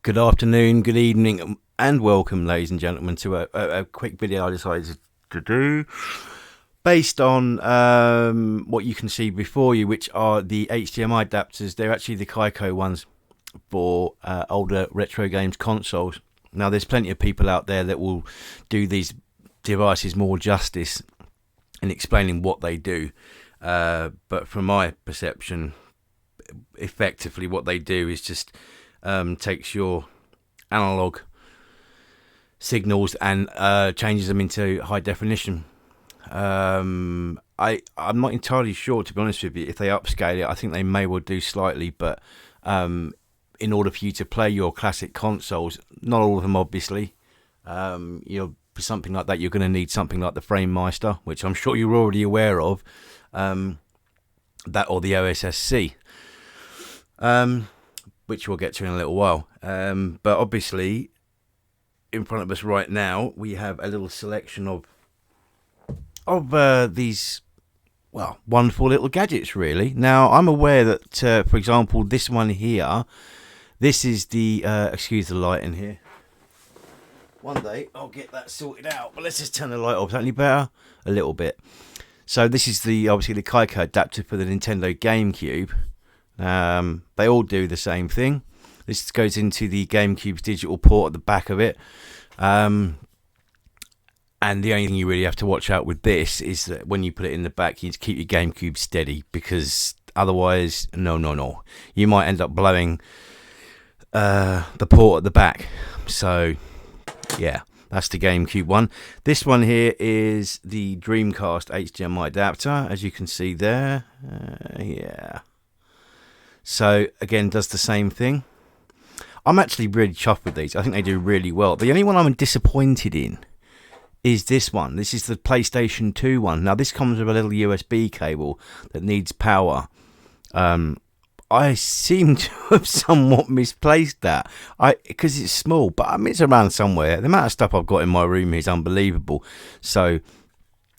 Good afternoon, good evening, and welcome, ladies and gentlemen, to a quick video I decided to do based on what you can see before you, which are the HDMI adapters. They're actually the Kaico ones for older retro games consoles. Now, there's plenty of people out there that will do these devices more justice in explaining what they do, but from my perception, effectively what they do is just takes your analog signals and changes them into high definition. I'm not entirely sure, to be honest with you, if they upscale it. I think they may well do slightly, but in order for you to play your classic consoles, not all of them obviously, for something like that you're going to need something like the Frame Meister, which I'm sure you're already aware of, that or the OSSC, which we'll get to in a little while. But obviously, in front of us right now, we have a little selection of these, well, wonderful little gadgets, really. Now, I'm aware that, for example, this one here, this is the, excuse the light in here. One day, I'll get that sorted out. But let's just turn the light off. Is that any better? A little bit. So this is obviously the Kaico adapter for the Nintendo GameCube. They all do the same thing. This goes into the GameCube's digital port at the back of it, and the only thing you really have to watch out with this is that when you put it in the back, you need to keep your GameCube steady, because otherwise, no, you might end up blowing the port at the back. So yeah, that's the GameCube one. This one here is the Dreamcast HDMI adapter, as you can see there. Yeah. So, again, does the same thing. I'm actually really chuffed with these. I think they do really well. The only one I'm disappointed in is this one. This is the PlayStation 2 one. Now, this comes with a little USB cable that needs power. I seem to have somewhat misplaced that, because it's small, but I mean, it's around somewhere. The amount of stuff I've got in my room is unbelievable. So,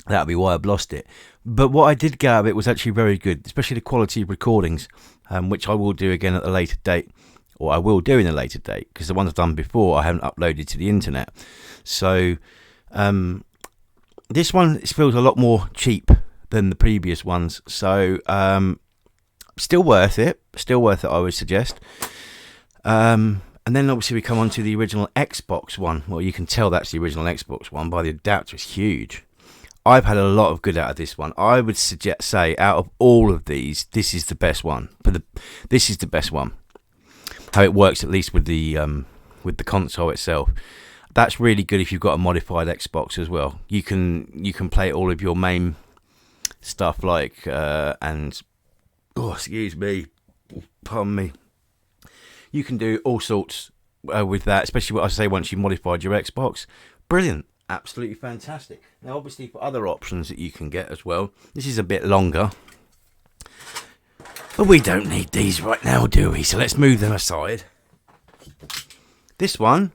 that'll be why I've lost it. But what I did get out of it was actually very good, especially the quality of recordings, which I will do again at a later date, or I will do in a later date, because the ones I've done before I haven't uploaded to the internet. So this one feels a lot more cheap than the previous ones. So still worth it, I would suggest. And then obviously we come on to the original Xbox one. Well, you can tell that's the original Xbox one by the adapter. It's huge. I've had a lot of good out of this one. I would say out of all of these, this is the best one. This is the best one. How it works, at least with the console itself. That's really good if you've got a modified Xbox as well. You can play all of your main stuff like excuse me, pardon me. You can do all sorts with that, especially what I say once you've modified your Xbox. Brilliant. Absolutely fantastic. Now, obviously, for other options that you can get as well, this is a bit longer, but we don't need these right now, do we? So let's move them aside. This one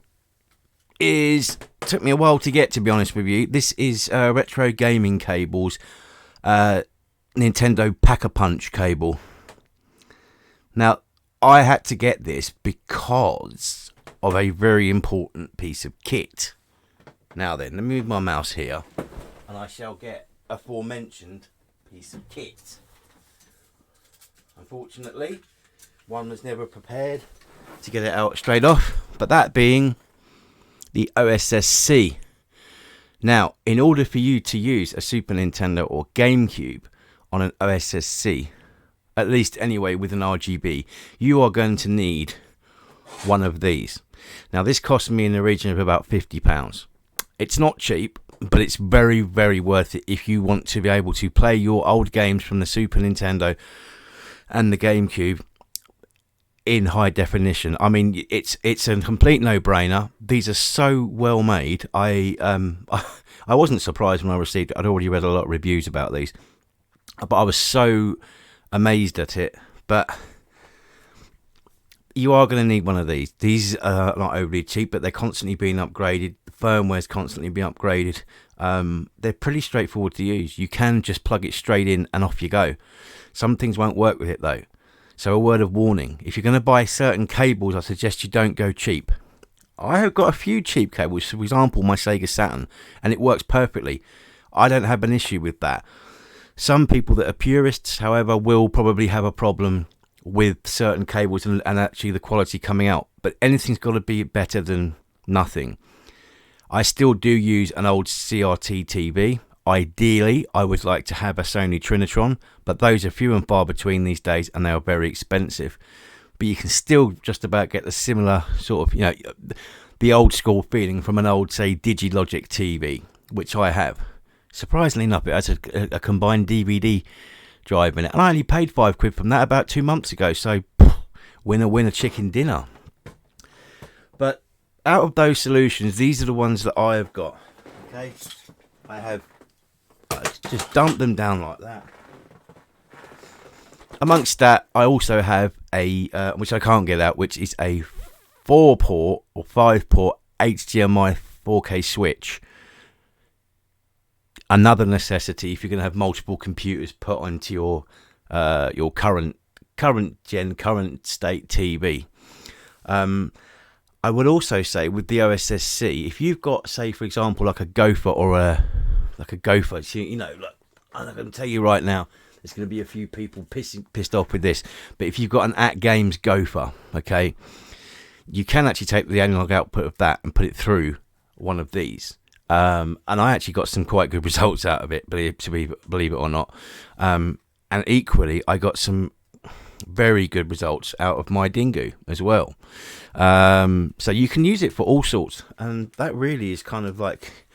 took me a while to get, to be honest with you. This is Retro Gaming Cables, Nintendo PACKAPUNCH cable. Now, I had to get this because of a very important piece of kit. Now then, let me move my mouse here, and I shall get aforementioned piece of kit. Unfortunately, one was never prepared to get it out straight off, but that being the OSSC. Now, in order for you to use a Super Nintendo or GameCube on an OSSC, at least anyway with an RGB, you are going to need one of these. Now, this cost me in the region of about £50. It's not cheap, but it's very, very worth it if you want to be able to play your old games from the Super Nintendo and the GameCube in high definition. I mean, it's a complete no-brainer. These are so well made. I wasn't surprised when I received it. I'd already read a lot of reviews about these, but I was so amazed at it. But you are going to need one of these. These are not overly cheap, but they're constantly being upgraded. The firmware's constantly being upgraded. They're pretty straightforward to use. You can just plug it straight in and off you go. Some things won't work with it though. So a word of warning, if you're going to buy certain cables, I suggest you don't go cheap. I have got a few cheap cables, for example my Sega Saturn, and it works perfectly. I don't have an issue with that. Some people that are purists, however, will probably have a problem with certain cables and actually the quality coming out. But anything's got to be better than nothing. I still do use an old CRT TV. Ideally, I would like to have a Sony Trinitron, but those are few and far between these days, and they are very expensive. But you can still just about get the similar sort of, the old school feeling from an old, say, Digilogic TV, which I have. Surprisingly enough, it has a combined DVD drive in it, and I only paid £5 from that about 2 months ago, so winner chicken dinner. But out of those solutions, these are the ones that I have got. Okay, I just dumped them down like that. Amongst that, I also have a which I can't get out, which is a 4-port or 5-port HDMI 4K switch. Another necessity if you're going to have multiple computers put onto your current state TV. I would also say with the OSSC, if you've got, say, for example, like a Gopher or a Gopher, like, I'm going to tell you right now, there's going to be a few people pissed off with this, but if you've got an At Games Gopher, okay, you can actually take the analog output of that and put it through one of these. And I actually got some quite good results out of it, believe it or not. And equally, I got some very good results out of my Dingo as well. So you can use it for all sorts, and that really is kind of like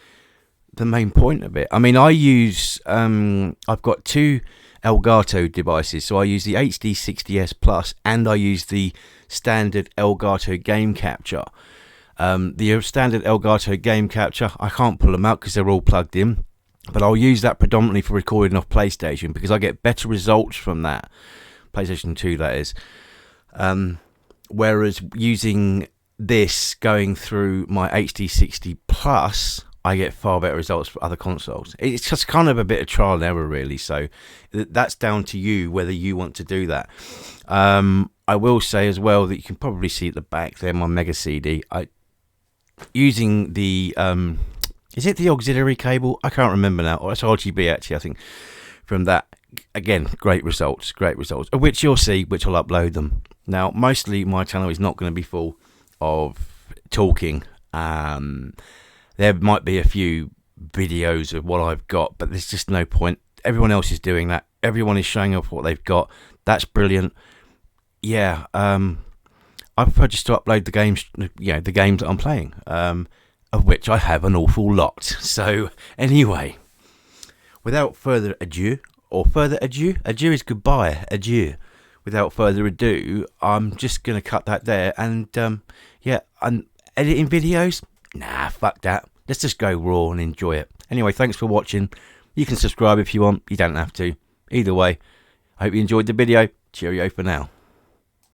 the main point of it. I mean, I use I've got two Elgato devices, so I use the HD60S Plus and I use the standard Elgato Game Capture. The standard Elgato Game Capture, I can't pull them out because they're all plugged in, but I'll use that predominantly for recording off PlayStation because I get better results from that. PlayStation 2, that is. Whereas using this going through my HD60 Plus, I get far better results for other consoles. It's just kind of a bit of trial and error, really. So that's down to you whether you want to do that. I will say as well that you can probably see at the back there my Mega CD. Using the is it the auxiliary cable? I can't remember now. Or it's RGB actually, I think. From that, again, great results, of which you'll see, which I'll upload them. Now, mostly my channel is not going to be full of talking. There might be a few videos of what I've got, but there's just no point. Everyone else is doing that. Everyone is showing off what they've got. That's brilliant. Yeah, I prefer just to upload the games, the games that I'm playing, of which I have an awful lot. So, anyway, without further ado, adieu is goodbye, adieu. Without further ado, I'm just going to cut that there, and I'm editing videos. Nah, fuck that. Let's just go raw and enjoy it. Anyway, thanks for watching. You can subscribe if you want. You don't have to. Either way, I hope you enjoyed the video. Cheerio for now.